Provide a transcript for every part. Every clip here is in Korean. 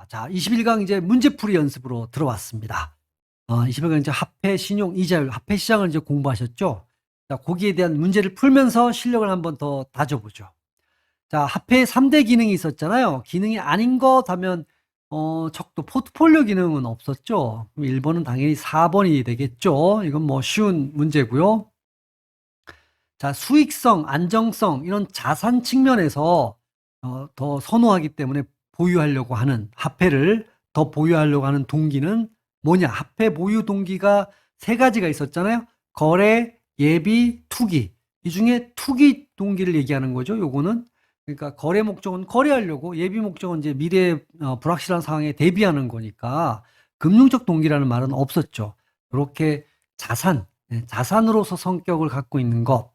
자, 21강 이제 문제풀이 연습으로 들어왔습니다. 21강 이제 화폐, 신용, 이자율, 화폐 시장을 이제 공부하셨죠? 자, 거기에 대한 문제를 풀면서 실력을 한번 더 다져보죠. 자, 화폐에 3대 기능이 있었잖아요. 기능이 아닌 것 하면, 적도 포트폴리오 기능은 없었죠. 그럼 1번은 당연히 4번이 되겠죠. 이건 뭐 쉬운 문제고요. 자, 수익성, 안정성, 이런 자산 측면에서 더 선호하기 때문에 보유하려고 하는 화폐를 더 보유하려고 하는 동기는 뭐냐? 화폐 보유 동기가 세 가지가 있었잖아요. 거래, 예비, 투기. 이 중에 투기 동기를 얘기하는 거죠. 요거는. 그러니까 거래 목적은 거래하려고, 예비 목적은 이제 미래 불확실한 상황에 대비하는 거니까 금융적 동기라는 말은 없었죠. 이렇게 자산으로서 성격을 갖고 있는 것.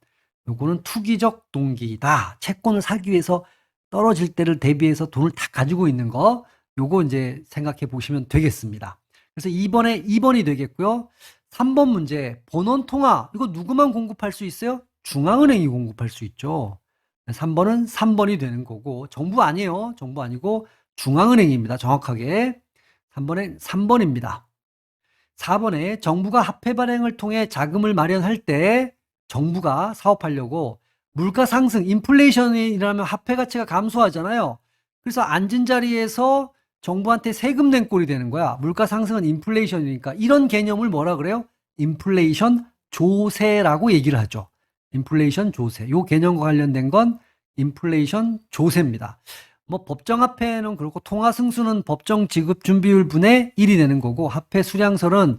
요거는 투기적 동기다. 채권을 사기 위해서 떨어질 때를 대비해서 돈을 다 가지고 있는 거. 요거 이제 생각해 보시면 되겠습니다. 그래서 2번이 되겠고요. 3번 문제, 본원통화. 이거 누구만 공급할 수 있어요? 중앙은행이 공급할 수 있죠. 3번은 3번이 되는 거고, 정부 아니에요. 정부 아니고 중앙은행입니다. 정확하게. 3번입니다. 4번에 정부가 화폐 발행을 통해 자금을 마련할 때 정부가 사업하려고 물가 상승, 인플레이션이 일어나면 화폐 가치가 감소하잖아요. 그래서 앉은 자리에서 정부한테 세금 낸 꼴이 되는 거야. 물가 상승은 인플레이션이니까. 이런 개념을 뭐라 그래요? 인플레이션 조세라고 얘기를 하죠. 인플레이션 조세. 요 개념과 관련된 건 인플레이션 조세입니다. 뭐 법정화폐는 그렇고 통화승수는 법정 지급 준비율 분의 1이 되는 거고, 화폐 수량설은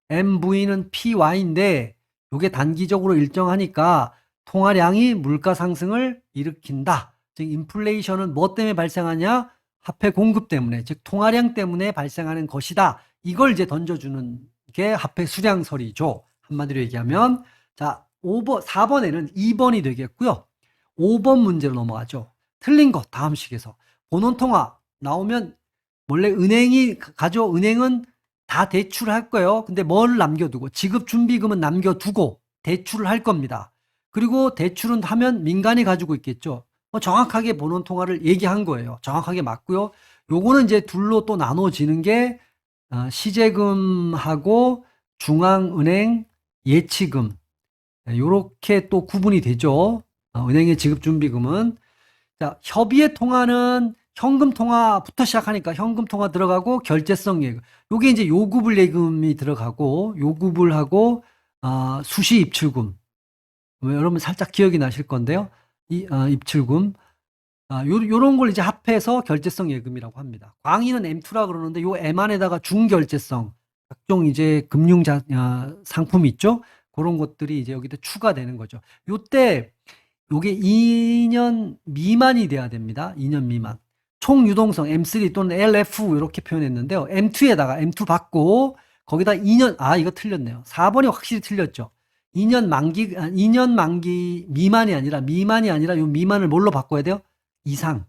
MV는 PY인데 이게 단기적으로 일정하니까 통화량이 물가 상승을 일으킨다. 즉 인플레이션은 뭐 때문에 발생하냐? 화폐 공급 때문에, 즉 통화량 때문에 발생하는 것이다. 이걸 이제 던져주는 게 화폐 수량설이죠. 한마디로 얘기하면. 자, 4번에는 2번이 되겠고요. 5번 문제로 넘어가죠. 틀린 거 다음 식에서 본원통화 나오면 원래 은행은 다 대출할 거예요. 근데 뭘 남겨두고, 지급준비금은 남겨두고 대출을 할 겁니다. 그리고 대출은 하면 민간이 가지고 있겠죠. 정확하게 본원통화를 얘기한 거예요. 정확하게 맞고요. 요거는 이제 둘로 또 나눠지는 게 시제금하고 중앙은행 예치금, 요렇게 또 구분이 되죠. 은행의 지급준비금은. 자, 협의의 통화는 현금 통화부터 시작하니까 현금 통화 들어가고 결제성 예금. 요게 이제 요구불 예금이 들어가고, 요구불하고 수시 입출금. 여러분 살짝 기억이 나실 건데요. 입출금. 요런 걸 이제 합해서 결제성 예금이라고 합니다. 광의는 M2라 그러는데 요 M 안에다가 중결제성, 각종 이제 상품이 있죠. 그런 것들이 이제 여기다 추가되는 거죠. 요때 요게 2년 미만이 돼야 됩니다. 2년 미만. 총 유동성 M3 또는 LF 이렇게 표현했는데요. M2에다가 M2 받고 거기다 2년, 이거 틀렸네요. 4번이 확실히 틀렸죠. 2년 만기 미만이 아니라 요 미만을 뭘로 바꿔야 돼요? 이상.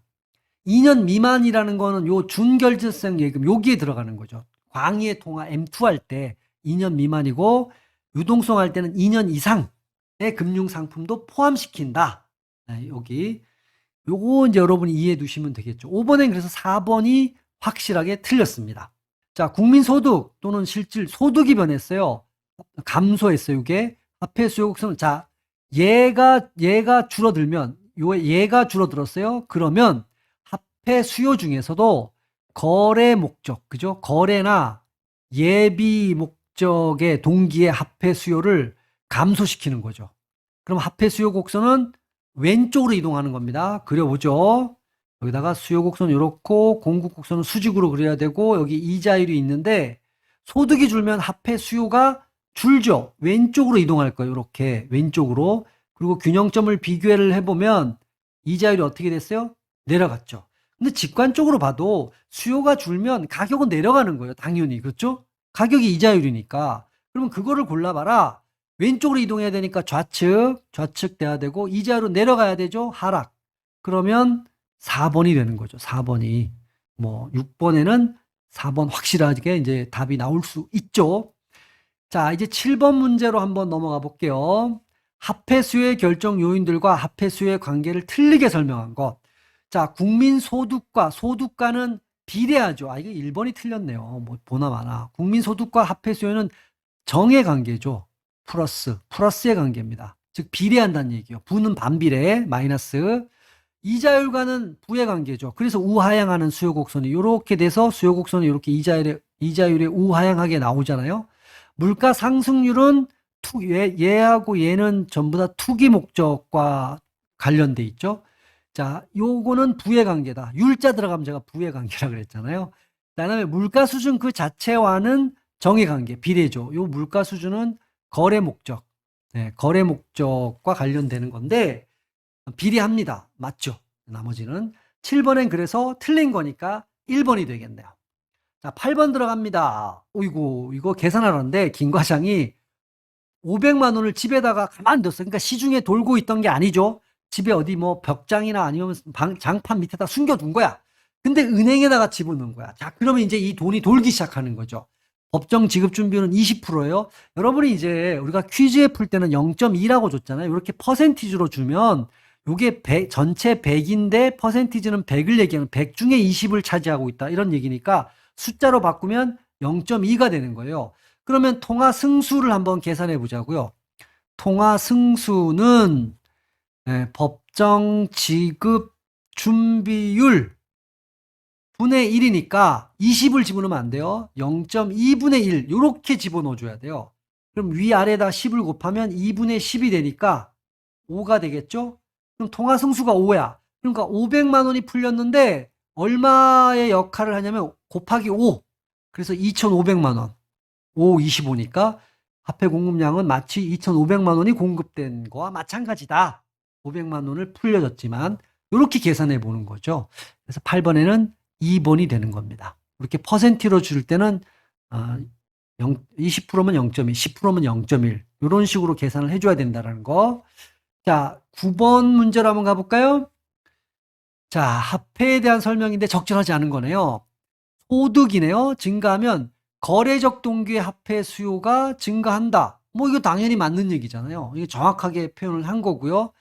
2년 미만이라는 거는 요 준결제성 예금 여기에 들어가는 거죠. 광의의 통화 M2 할 때 2년 미만이고, 유동성 할 때는 2년 이상의 금융 상품도 포함시킨다. 여기 요거 이제 여러분이 이해해 두시면 되겠죠. 5번엔 그래서 4번이 확실하게 틀렸습니다. 자, 국민소득 또는 실질 소득이 변했어요. 감소했어요. 이게 화폐 수요 곡선은, 자, 얘가 줄어들면, 얘가 줄어들었어요. 그러면 화폐 수요 중에서도 거래 목적, 그죠? 거래나 예비 목적의 동기의 화폐 수요를 감소시키는 거죠. 그럼 화폐 수요 곡선은 왼쪽으로 이동하는 겁니다. 그려보죠. 여기다가 수요 곡선 이렇고, 공급 곡선은 수직으로 그려야 되고, 여기 이자율이 있는데 소득이 줄면 화폐 수요가 줄죠. 왼쪽으로 이동할 거예요. 이렇게 왼쪽으로. 그리고 균형점을 비교를 해보면 이자율이 어떻게 됐어요? 내려갔죠. 근데 직관적으로 봐도 수요가 줄면 가격은 내려가는 거예요. 당연히. 그렇죠? 가격이 이자율이니까. 그러면 그거를 골라봐라. 왼쪽으로 이동해야 되니까 좌측 돼야 되고, 이자율로 내려가야 되죠. 하락. 그러면 4번이 되는 거죠. 4번이. 뭐 6번에는 4번 확실하게 이제 답이 나올 수 있죠. 자, 이제 7번 문제로 한번 넘어가 볼게요. 화폐 수요의 결정 요인들과 화폐 수요의 관계를 틀리게 설명한 것. 자, 국민 소득가는 비례하죠. 이거 1번이 틀렸네요. 뭐 보나마나. 국민소득과 화폐 수요는 정의 관계죠. 플러스의 관계입니다. 즉 비례한다는 얘기예요. 부는 반비례, 마이너스. 이자율과는 부의 관계죠. 그래서 우하향하는 수요 곡선이 이렇게 돼서 수요 곡선이 이렇게 이자율에 우하향하게 나오잖아요. 물가 상승률은 얘하고 얘는 전부 다 투기 목적과 관련돼 있죠. 자, 요거는 부의 관계다. 율자 들어가면 제가 부의 관계라 그랬잖아요. 그다음에 물가 수준 그 자체와는 정의 관계, 비례죠. 요 물가 수준은 거래 목적, 거래 목적과 관련되는 건데 비례합니다. 맞죠? 나머지는 7번엔 그래서 틀린 거니까 1번이 되겠네요. 자, 8번 들어갑니다. 어이구, 이거 계산하는데 김 과장이 500만 원을 집에다가 가만 뒀어요. 그러니까 시중에 돌고 있던 게 아니죠. 집에 어디 뭐 벽장이나 아니면 장판 밑에다 숨겨둔 거야. 근데 은행에다가 집어넣은 거야. 자, 그러면 이제 이 돈이 돌기 시작하는 거죠. 법정 지급 준비율은 20%예요. 여러분이 이제 우리가 퀴즈에 풀 때는 0.2라고 줬잖아요. 이렇게 퍼센티지로 주면 요게 전체 100인데 퍼센티지는 100을 얘기하는 100 중에 20을 차지하고 있다. 이런 얘기니까 숫자로 바꾸면 0.2가 되는 거예요. 그러면 통화 승수를 한번 계산해 보자고요. 통화 승수는 법정 지급 준비율 분의 1이니까 20을 집어넣으면 안 돼요. 0.2분의 1 이렇게 집어넣어 줘야 돼요. 그럼 위아래에다 10을 곱하면 2분의 10이 되니까 5가 되겠죠? 그럼 통화 승수가 5야. 그러니까 500만 원이 풀렸는데 얼마의 역할을 하냐면 곱하기 5. 그래서 2,500만 원. 5, 25니까 화폐 공급량은 마치 2,500만 원이 공급된 거와 마찬가지다. 500만 원을 풀려졌지만 이렇게 계산해 보는 거죠. 그래서 8번에는 2번이 되는 겁니다. 이렇게 퍼센트로 줄 때는 20%면 0.2, 10%면 0.1 이런 식으로 계산을 해줘야 된다는 거. 자, 9번 문제로 한번 가볼까요? 자, 화폐에 대한 설명인데 적절하지 않은 거네요. 소득이네요. 증가하면 거래적 동기의 화폐 수요가 증가한다. 뭐 이거 당연히 맞는 얘기잖아요. 이게 정확하게 표현을 한 거고요.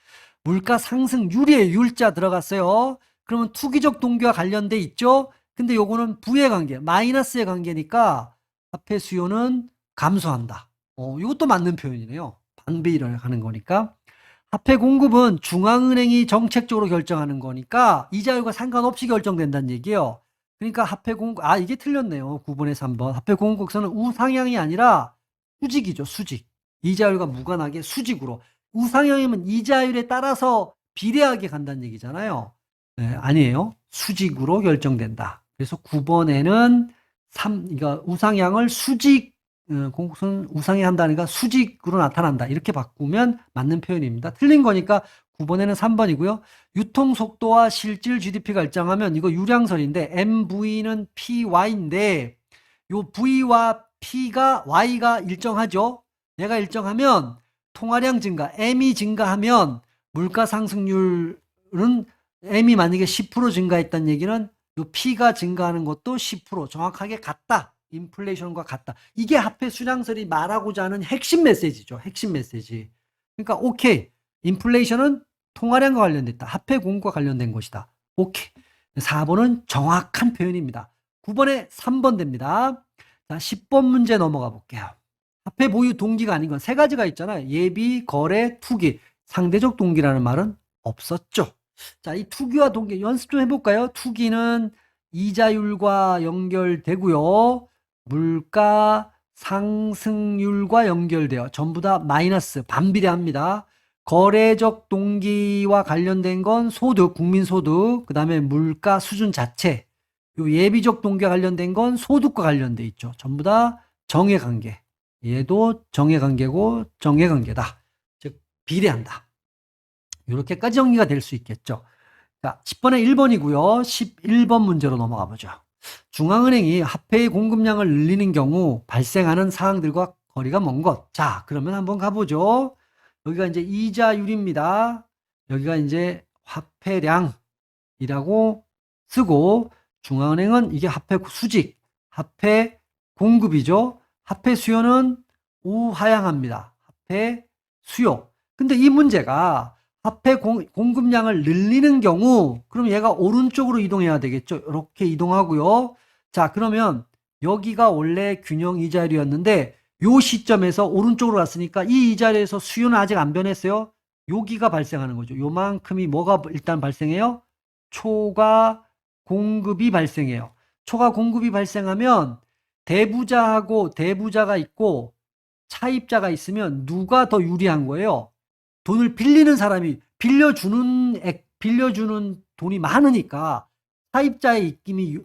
물가 상승률에 율자 들어갔어요. 그러면 투기적 동기와 관련돼 있죠. 근데 요거는 부의 관계, 마이너스의 관계니까 화폐 수요는 감소한다. 이것도 맞는 표현이네요. 반비례를 하는 거니까. 화폐 공급은 중앙은행이 정책적으로 결정하는 거니까 이자율과 상관없이 결정된다는 얘기예요. 그러니까 화폐 공급, 이게 틀렸네요. 9번에 3번. 화폐 공급 곡선은 우상향이 아니라 수직이죠, 수직. 이자율과 무관하게 수직으로. 우상향이면 이자율에 따라서 비례하게 간다는 얘기잖아요. 아니에요. 수직으로 결정된다. 그래서 9번에는 그러니까 우상향을 공급선은 우상향한다니까 수직으로 나타난다. 이렇게 바꾸면 맞는 표현입니다. 틀린 거니까 9번에는 3번이고요. 유통속도와 실질 GDP가 일정하면 이거 유량선인데 MV는 PY인데 요 V와 P가 Y가 일정하죠. 얘가 일정하면 통화량 증가, M이 증가하면 물가 상승률은 M이 만약에 10% 증가했다는 얘기는 요 P가 증가하는 것도 10% 정확하게 같다. 인플레이션과 같다. 이게 화폐 수량설이 말하고자 하는 핵심 메시지죠. 핵심 메시지. 그러니까 오케이. 인플레이션은 통화량과 관련됐다. 화폐 공급과 관련된 것이다. 오케이. 4번은 정확한 표현입니다. 9번에 3번 됩니다. 자, 10번 문제 넘어가 볼게요. 화폐 보유 동기가 아닌 건 세 가지가 있잖아요. 예비, 거래, 투기. 상대적 동기라는 말은 없었죠. 자, 이 투기와 동기 연습 좀 해볼까요? 투기는 이자율과 연결되고요. 물가 상승률과 연결돼요. 전부 다 마이너스, 반비례합니다. 거래적 동기와 관련된 건 소득, 국민소득, 그 다음에 물가 수준 자체. 요 예비적 동기와 관련된 건 소득과 관련돼 있죠. 전부 다 정해관계. 얘도 정해관계고 정해관계다. 즉 비례한다. 이렇게까지 정리가 될 수 있겠죠. 자, 10번에 1번이고요. 11번 문제로 넘어가 보죠. 중앙은행이 화폐의 공급량을 늘리는 경우 발생하는 사항들과 거리가 먼 것. 자, 그러면 한번 가보죠. 여기가 이제 이자율입니다. 여기가 이제 화폐량이라고 쓰고 중앙은행은 이게 화폐 수직, 화폐 공급이죠. 화폐 수요는 우하향합니다. 화폐 수요. 근데 이 문제가 화폐 공급량을 늘리는 경우 그럼 얘가 오른쪽으로 이동해야 되겠죠. 이렇게 이동하고요. 자, 그러면 여기가 원래 균형 이자율이었는데 요 시점에서 오른쪽으로 갔으니까 이 이자리에서 수요는 아직 안 변했어요. 여기가 발생하는 거죠. 요만큼이 뭐가 일단 발생해요? 초과 공급이 발생해요. 초과 공급이 발생하면 대부자하고 대부자가 있고 차입자가 있으면 누가 더 유리한 거예요? 돈을 빌리는 사람이 빌려주는 돈이 많으니까 차입자의 입김이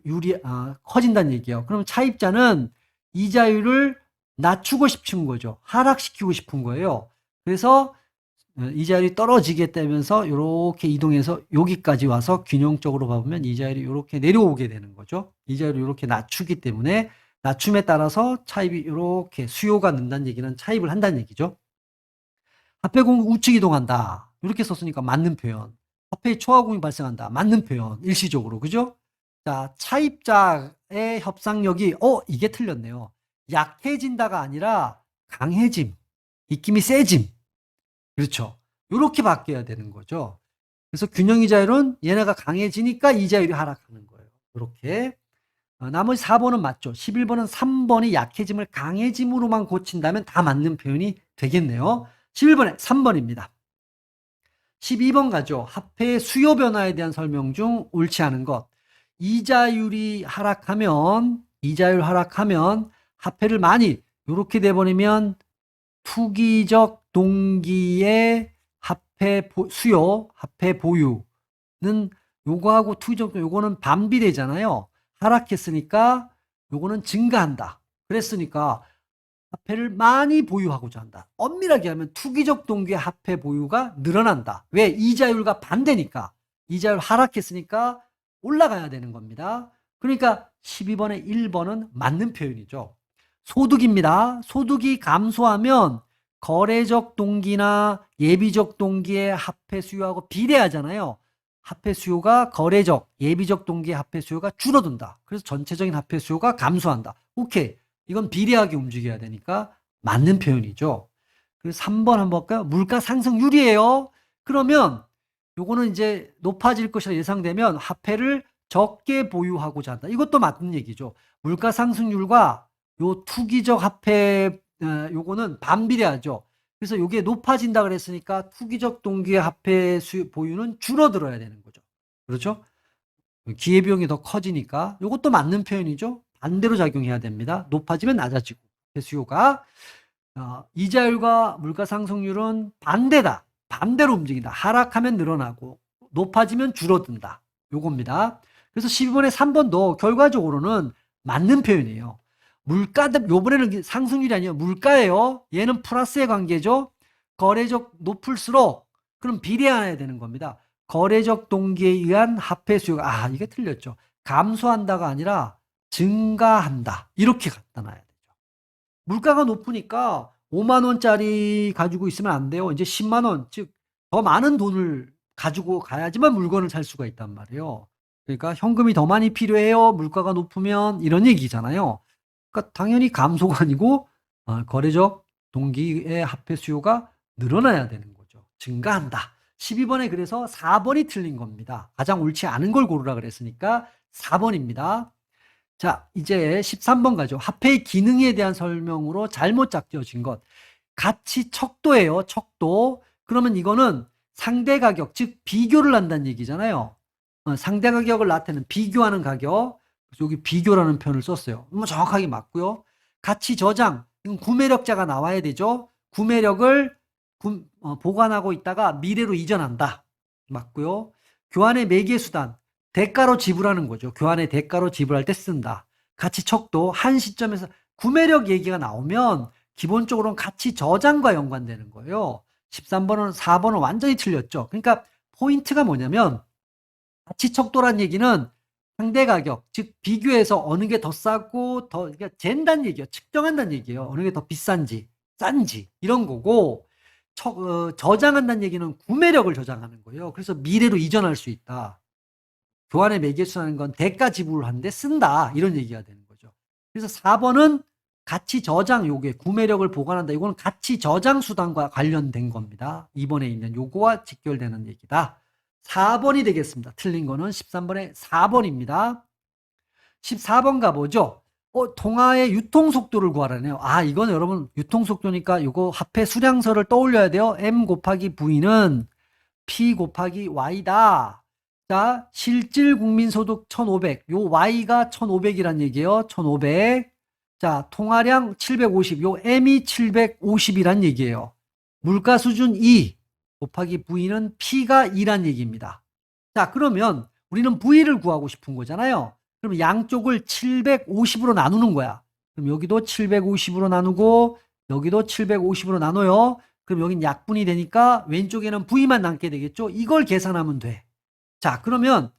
커진다는 얘기예요. 그럼 차입자는 이자율을 낮추고 싶은 거죠. 하락시키고 싶은 거예요. 그래서 이자율이 떨어지게 되면서 이렇게 이동해서 여기까지 와서 균형적으로 봐보면 이자율이 이렇게 내려오게 되는 거죠. 이자율을 이렇게 낮추기 때문에 낮춤에 따라서 차입이 이렇게 수요가 는다는 얘기는 차입을 한다는 얘기죠. 화폐 공급 우측 이동한다. 이렇게 썼으니까 맞는 표현. 화폐의 초과 공급이 발생한다. 맞는 표현. 일시적으로. 그죠? 자, 차입자의 협상력이 이게 틀렸네요. 약해진다가 아니라 강해짐. 입김이 세짐. 그렇죠. 이렇게 바뀌어야 되는 거죠. 그래서 균형 이자율은 얘네가 강해지니까 이자율이 하락하는 거예요. 이렇게. 나머지 4번은 맞죠. 11번은 3번이 약해짐을 강해짐으로만 고친다면 다 맞는 표현이 되겠네요. 11번에 3번입니다. 12번 가죠. 화폐의 수요 변화에 대한 설명 중 옳지 않은 것. 이자율 하락하면 화폐를 많이 이렇게 돼버리면 투기적 동기의 화폐 수요, 화폐 보유는 요거하고 투기적 요거는 반비례잖아요. 하락했으니까 요거는 증가한다. 그랬으니까 화폐를 많이 보유하고자 한다. 엄밀하게 하면 투기적 동기의 화폐 보유가 늘어난다. 왜? 이자율과 반대니까. 이자율 하락했으니까 올라가야 되는 겁니다. 그러니까 12번에 1번은 맞는 표현이죠. 소득입니다. 소득이 감소하면 거래적 동기나 예비적 동기의 화폐 수요하고 비례하잖아요. 화폐 수요가 거래적, 예비적 동기의 화폐 수요가 줄어든다. 그래서 전체적인 화폐 수요가 감소한다. 오케이. 이건 비례하게 움직여야 되니까 맞는 표현이죠. 그래서 3번 한번 볼까요? 물가 상승률이에요. 그러면 요거는 이제 높아질 것이라 예상되면 화폐를 적게 보유하고자 한다. 이것도 맞는 얘기죠. 물가 상승률과 요 투기적 화폐 요거는 반비례하죠. 그래서 요게 높아진다 그랬으니까 투기적 동기의 화폐 보유는 줄어들어야 되는 거죠. 그렇죠? 기회비용이 더 커지니까 요것도 맞는 표현이죠. 반대로 작용해야 됩니다. 높아지면 낮아지고 수요가 이자율과 물가 상승률은 반대다. 반대로 움직인다. 하락하면 늘어나고 높아지면 줄어든다. 요겁니다. 그래서 12번에 3번도 결과적으로는 맞는 표현이에요. 물가, 요번에는 상승률이 아니에요. 물가예요. 얘는 플러스의 관계죠. 거래적 높을수록 그럼 비례해야 되는 겁니다. 거래적 동기에 의한 화폐 수요가 이게 틀렸죠. 감소한다가 아니라 증가한다. 이렇게 갖다 놔야 되죠. 물가가 높으니까 5만 원짜리 가지고 있으면 안 돼요. 이제 10만 원, 즉 더 많은 돈을 가지고 가야지만 물건을 살 수가 있단 말이에요. 그러니까 현금이 더 많이 필요해요. 물가가 높으면 이런 얘기잖아요. 그러니까 당연히 감소가 아니고 거래적 동기의 화폐 수요가 늘어나야 되는 거죠. 증가한다. 12번에 그래서 4번이 틀린 겁니다. 가장 옳지 않은 걸 고르라 그랬으니까 4번입니다. 자, 이제 13번 가죠. 화폐의 기능에 대한 설명으로 잘못 작져진 것. 가치 척도예요. 척도. 그러면 이거는 상대 가격, 즉 비교를 한다는 얘기잖아요. 상대 가격을 나타내는 비교하는 가격. 여기 비교라는 표현을 썼어요. 뭐 정확하게 맞고요. 가치 저장. 이건 구매력자가 나와야 되죠. 구매력을 보관하고 있다가 미래로 이전한다. 맞고요. 교환의 매개수단. 대가로 지불하는 거죠. 교환의 대가로 지불할 때 쓴다. 가치 척도. 한 시점에서 구매력 얘기가 나오면 기본적으로는 가치 저장과 연관되는 거예요. 13번은 4번은 완전히 틀렸죠. 그러니까 포인트가 뭐냐면 가치 척도란 얘기는 상대 가격, 즉 비교해서 어느 게 더 싸고 더 그러니까 잰다는 얘기예요. 측정한다는 얘기예요. 어느 게 더 비싼지, 싼지 이런 거고 저장한다는 얘기는 구매력을 저장하는 거예요. 그래서 미래로 이전할 수 있다. 교환의 매개수라는 건 대가 지불을 하는데 쓴다. 이런 얘기가 되는 거죠. 그래서 4번은 가치 저장 요게 구매력을 보관한다. 이거는 가치 저장 수단과 관련된 겁니다. 2번에 있는 요거와 직결되는 얘기다. 4번이 되겠습니다. 틀린 거는 13번에 4번입니다. 14번 가보죠. 통화의 유통 속도를 구하라네요. 이건 여러분 유통 속도니까 요거 화폐 수량서를 떠올려야 돼요. M 곱하기 V는 P 곱하기 Y다. 자, 실질 국민소득 1,500. 요 Y가 1,500이란 얘기예요. 1,500. 자, 통화량 750. 요 M이 750이란 얘기예요. 물가 수준 2 곱하기 V는 P가 2란 얘기입니다. 자, 그러면 우리는 V를 구하고 싶은 거잖아요. 그럼 양쪽을 750으로 나누는 거야. 그럼 여기도 750으로 나누고 여기도 750으로 나눠요. 그럼 여긴 약분이 되니까 왼쪽에는 V만 남게 되겠죠. 이걸 계산하면 돼. 자, 그러면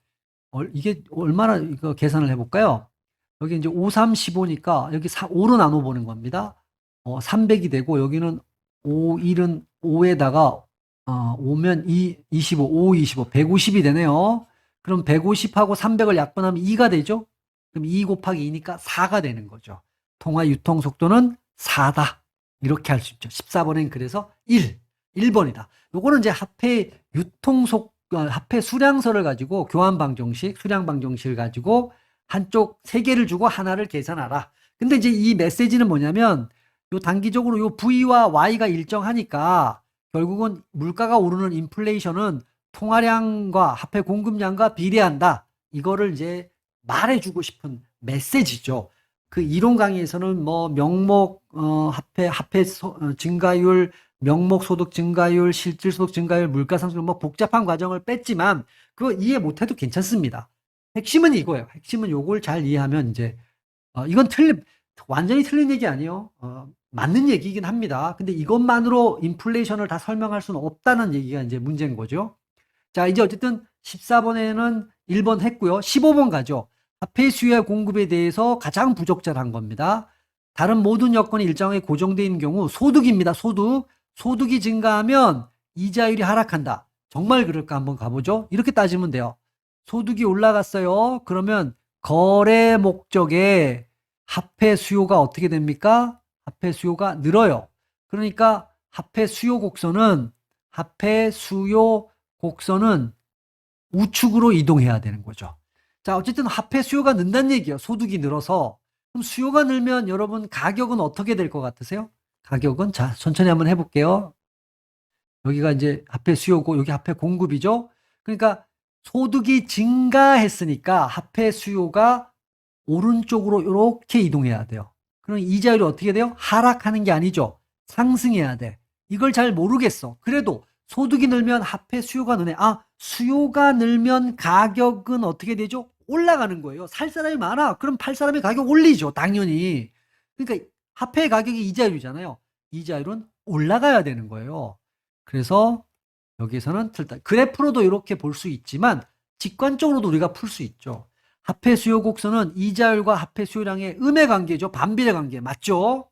이게 얼마나 이거 계산을 해볼까요? 여기 이제 5, 3, 15니까 여기 5로 나눠보는 겁니다. 300이 되고 여기는 5, 1은 5에다가 5면 2, 25, 5, 25, 150이 되네요. 그럼 150하고 300을 약분하면 2가 되죠? 그럼 2 곱하기 2니까 4가 되는 거죠. 통화 유통 속도는 4다. 이렇게 할 수 있죠. 14번엔 그래서 1번이다. 요거는 이제 화폐 수량서를 가지고 교환 방정식, 수량 방정식을 가지고 한쪽 3개를 주고 하나를 계산하라. 근데 이제 이 메시지는 뭐냐면 요 단기적으로 요 V와 Y가 일정하니까 결국은 물가가 오르는 인플레이션은 통화량과 화폐 공급량과 비례한다. 이거를 이제 말해주고 싶은 메시지죠. 그 이론 강의에서는 뭐 명목 화폐 증가율, 명목 소득 증가율, 실질 소득 증가율, 물가 상승 뭐 복잡한 과정을 뺐지만 그거 이해 못해도 괜찮습니다. 핵심은 이거예요. 핵심은 요걸 잘 이해하면 이제 이건 완전히 틀린 얘기 아니에요. 맞는 얘기이긴 합니다. 근데 이것만으로 인플레이션을 다 설명할 수는 없다는 얘기가 이제 문제인 거죠. 자, 이제 어쨌든 14번에는 1번 했고요. 15번 가죠. 화폐 수요와 공급에 대해서 가장 부적절한 겁니다. 다른 모든 여건이 일정하게 고정되어 있는 경우 소득입니다. 소득이 증가하면 이자율이 하락한다. 정말 그럴까 한번 가보죠. 이렇게 따지면 돼요. 소득이 올라갔어요. 그러면 거래 목적에 화폐 수요가 어떻게 됩니까? 화폐 수요가 늘어요. 그러니까 화폐 수요 곡선은 우측으로 이동해야 되는 거죠. 자, 어쨌든 화폐 수요가 는다는 얘기예요. 소득이 늘어서. 그럼 수요가 늘면 여러분 가격은 어떻게 될 것 같으세요? 가격은 자, 천천히 한번 해볼게요. 여기가 이제 화폐 수요고 여기 화폐 공급이죠. 그러니까 소득이 증가했으니까 화폐 수요가 오른쪽으로 이렇게 이동해야 돼요. 그럼 이자율이 어떻게 돼요? 하락하는 게 아니죠. 상승해야 돼. 이걸 잘 모르겠어. 그래도 소득이 늘면 화폐 수요가 느네. 수요가 늘면 가격은 어떻게 되죠? 올라가는 거예요. 살 사람이 많아. 그럼 팔 사람의 가격 올리죠. 당연히. 그러니까 화폐 가격이 이자율이잖아요. 이자율은 올라가야 되는 거예요. 그래서 여기서는 틀다. 그래프로도 이렇게 볼 수 있지만 직관적으로도 우리가 풀 수 있죠. 화폐 수요 곡선은 이자율과 화폐 수요량의 음의 관계죠. 반비례 관계. 맞죠?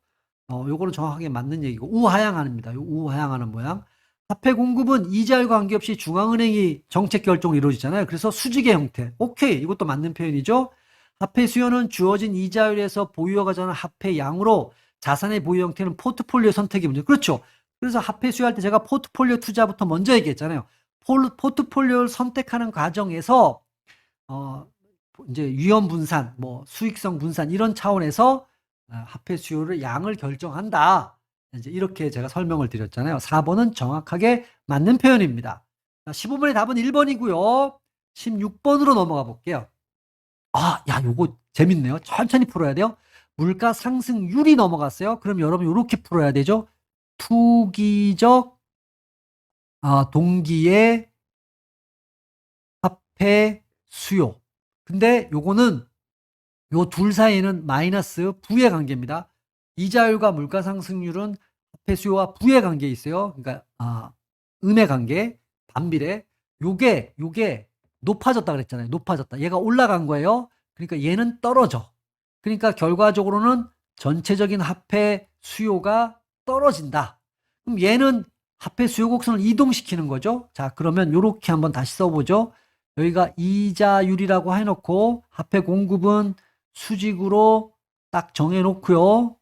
요거는 정확하게 맞는 얘기고 우하향하는입니다. 우하향하는 모양. 화폐 공급은 이자율과 관계없이 중앙은행이 정책 결정을 이루어지잖아요. 그래서 수직의 형태. 오케이. 이것도 맞는 표현이죠. 화폐 수요는 주어진 이자율에서 보유가 가져가는 화폐 양으로 자산의 보유 형태는 포트폴리오 선택이 문제. 그렇죠. 그래서 화폐 수요할 때 제가 포트폴리오 투자부터 먼저 얘기했잖아요. 포트폴리오를 선택하는 과정에서 이제 위험 분산, 뭐 수익성 분산 이런 차원에서 화폐 수요를 양을 결정한다. 이제 이렇게 제가 설명을 드렸잖아요. 4번은 정확하게 맞는 표현입니다. 15번의 답은 1번이고요. 16번으로 넘어가 볼게요. 야, 요거 재밌네요. 천천히 풀어야 돼요. 물가 상승률이 넘어갔어요. 그럼 여러분 이렇게 풀어야 되죠. 투기적 동기의 화폐 수요. 근데 요거는 요 둘 사이에는 마이너스 부의 관계입니다. 이자율과 물가 상승률은 화폐 수요와 부의 관계에 있어요. 그러니까 음의 관계, 반비례. 요게 높아졌다 그랬잖아요. 높아졌다. 얘가 올라간 거예요. 그러니까 얘는 떨어져. 그러니까 결과적으로는 전체적인 화폐 수요가 떨어진다. 그럼 얘는 화폐 수요 곡선을 이동시키는 거죠. 자, 그러면 요렇게 한번 다시 써보죠. 여기가 이자율이라고 해놓고 화폐 공급은 수직으로 딱 정해놓고요.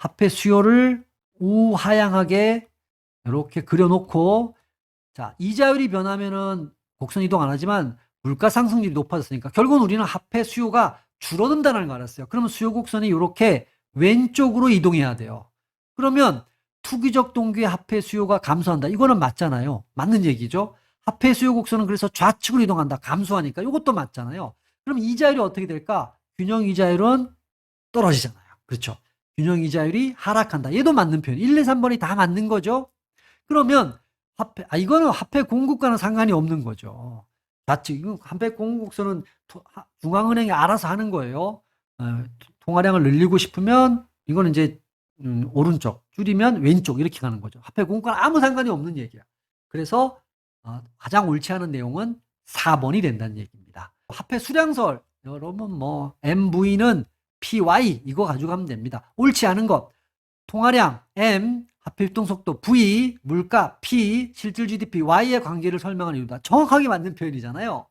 화폐 수요를 우하향하게 이렇게 그려놓고, 자, 이자율이 변하면은 곡선 이동 안 하지만 물가 상승률이 높아졌으니까 결국은 우리는 화폐 수요가 줄어든다는 걸 알았어요. 그러면 수요 곡선이 이렇게 왼쪽으로 이동해야 돼요. 그러면 투기적 동기의 화폐 수요가 감소한다. 이거는 맞잖아요. 맞는 얘기죠. 화폐 수요 곡선은 그래서 좌측으로 이동한다. 감소하니까. 이것도 맞잖아요. 그럼 이자율이 어떻게 될까? 균형 이자율은 떨어지잖아요. 그렇죠. 균형 이자율이 하락한다. 얘도 맞는 표현. 1, 2, 3번이 다 맞는 거죠. 그러면 이거는 화폐 공급과는 상관이 없는 거죠. 좌측, 이건 화폐 공급 곡선은 중앙은행이 알아서 하는 거예요. 통화량을 늘리고 싶으면 이거는 이제 오른쪽, 줄이면 왼쪽 이렇게 가는 거죠. 화폐 공급과는 아무 상관이 없는 얘기야. 그래서 가장 옳지 않은 내용은 4번이 된다는 얘기입니다. 화폐 수량설, 여러분 뭐 MV는 PY 이거 가져가면 됩니다. 옳지 않은 것, 통화량 M, 화폐 유통속도 V, 물가 P, 실질 GDP Y의 관계를 설명하는 이유다. 정확하게 맞는 표현이잖아요.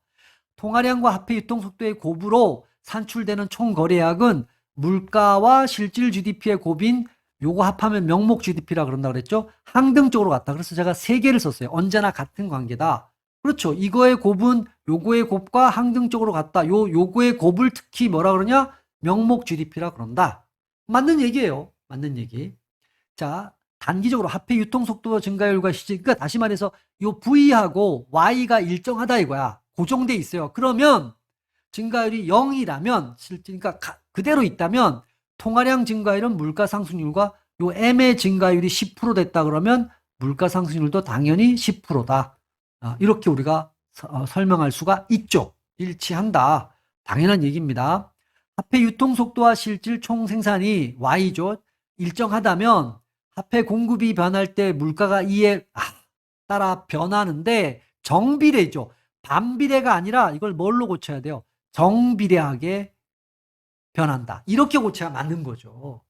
통화량과 화폐 유통속도의 곱으로 산출되는 총 거래액은 물가와 실질 GDP의 곱인 요거 합하면 명목 GDP라 그런다 그랬죠. 항등적으로 같다. 그래서 제가 3개를 썼어요. 언제나 같은 관계다. 그렇죠. 이거의 곱은 요거의 곱과 항등적으로 같다. 요거의 곱을 특히 뭐라 그러냐? 명목 GDP라 그런다. 맞는 얘기예요. 맞는 얘기. 자, 단기적으로 화폐 유통속도 증가율과 시제, 그러니까 다시 말해서 요 V하고 Y가 일정하다 이거야. 고정돼 있어요. 그러면 증가율이 0이라면, 그러니까 그대로 있다면 통화량 증가율은 물가 상승률과 요 M의 증가율이 10% 됐다 그러면 물가 상승률도 당연히 10%다. 이렇게 우리가 설명할 수가 있죠. 일치한다. 당연한 얘기입니다. 화폐 유통속도와 실질 총생산이 Y죠. 일정하다면 화폐 공급이 변할 때 물가가 이에 따라 변하는데 정비례죠. 반비례가 아니라 이걸 뭘로 고쳐야 돼요? 정비례하게 변한다. 이렇게 고쳐야 맞는 거죠.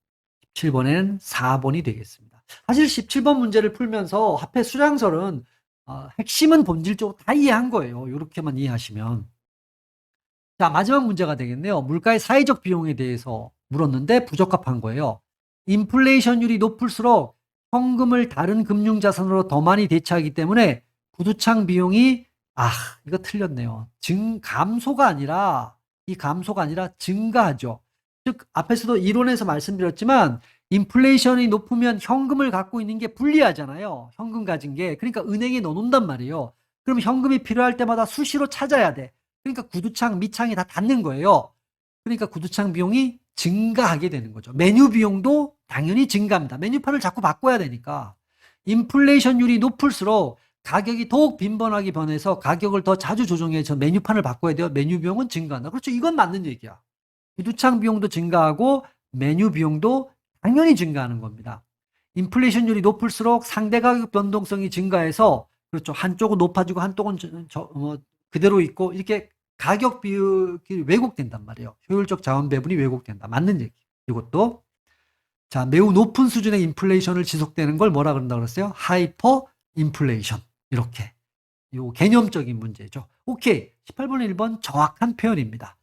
17번에는 4번이 되겠습니다. 사실 17번 문제를 풀면서 화폐 수량설은 핵심은 본질적으로 다 이해한 거예요. 이렇게만 이해하시면. 자, 마지막 문제가 되겠네요. 물가의 사회적 비용에 대해서 물었는데 부적합한 거예요. 인플레이션율이 높을수록 현금을 다른 금융자산으로 더 많이 대체하기 때문에 구두창 비용이 이거 틀렸네요. 감소가 아니라 증가하죠. 즉 앞에서도 이론에서 말씀드렸지만 인플레이션이 높으면 현금을 갖고 있는 게 불리하잖아요. 현금 가진 게. 그러니까 은행에 넣어놓는단 말이에요. 그럼 현금이 필요할 때마다 수시로 찾아야 돼. 그러니까 구두창, 밑창이 다 닫는 거예요. 그러니까 구두창 비용이 증가하게 되는 거죠. 메뉴 비용도 당연히 증가합니다. 메뉴판을 자꾸 바꿔야 되니까. 인플레이션율이 높을수록 가격이 더욱 빈번하게 변해서 가격을 더 자주 조정해서 메뉴판을 바꿔야 돼요. 메뉴 비용은 증가한다. 그렇죠. 이건 맞는 얘기야. 구두창 비용도 증가하고 메뉴 비용도 당연히 증가하는 겁니다. 인플레이션율이 높을수록 상대 가격 변동성이 증가해서 그렇죠. 한쪽은 높아지고 한쪽은 그대로 있고 이렇게 가격 비율이 왜곡된단 말이에요. 효율적 자원 배분이 왜곡된다. 맞는 얘기. 이것도. 자, 매우 높은 수준의 인플레이션을 지속되는 걸 뭐라 그런다 그랬어요? 하이퍼 인플레이션. 이렇게. 요 개념적인 문제죠. 오케이. 18번 1번 정확한 표현입니다.